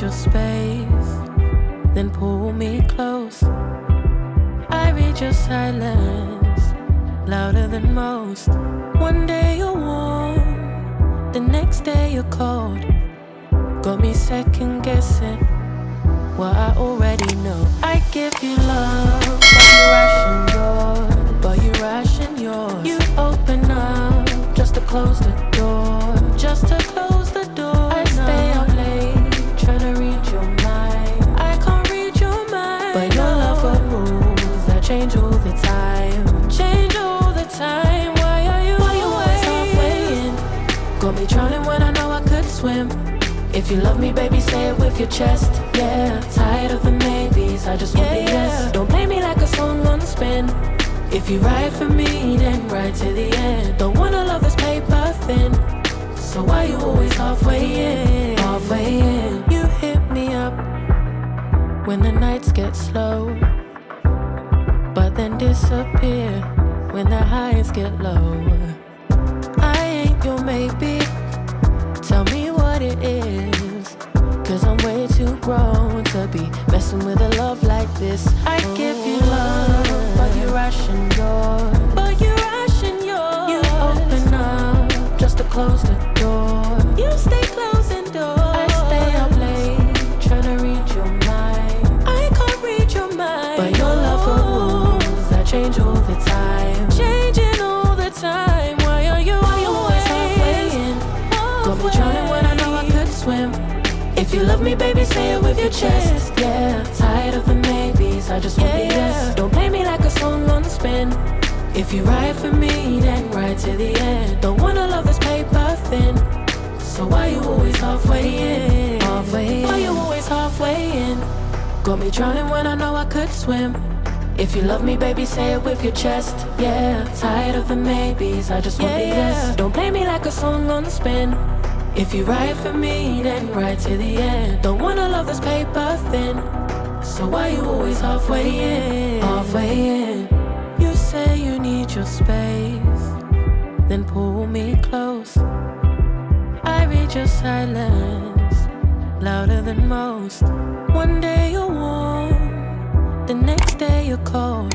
your space, then pull me close. I read your silence, louder than most. One day you're warm, the next day you're cold. Got me second guessing what I already know. I give you love, but you ration yours. You open up just to close the door, just to close the door. I stay up late, tryna read your mind. I can't read your mind, but your love got rules that change all the time. Change all the time. Why are you always halfway in? Got me drowning when I know I could swim. If you love me, baby, say it with your chest. Yeah, tired of the maybes, I just want the yes. Don't play me like a song on spin. If you ride for me, then ride to the end. Don't wanna love this paper thin, so why you always halfway in? Halfway in. You hit me up when the nights get slow, but then disappear when the highs get low. I ain't your maybe, tell me what it is, 'cause I'm way too grown to be messing with a love like this. I give you love, but you ration yours. But you ration yours. You open up just to close the door. You stay closing doors. I stay up late, tryna read your mind. I can't read your mind, but your love got rules that change all the time. Changing all the time. Why are you always halfway in? Got me drowning when I know I could swim. If you love me, baby, say it with your chest. Yeah, tired of the maybes, I just want the yes. Don't play me like a song on spin. If you ride for me, then ride to the end. Don't wanna love this paper thin, so why you always halfway in? Halfway in. Why you always halfway in? Got me drowning when I know I could swim. If you love me, baby, say it with your chest. Yeah, tired of the maybes, I just want the yes. Don't play me like a song on spin. If you ride for me, then ride to the end. Don't wanna love this paper thin, so why you always halfway in? Halfway in. You say you need your space, then pull me close. I read your silence, louder than most. One day you're warm, the next day you're cold.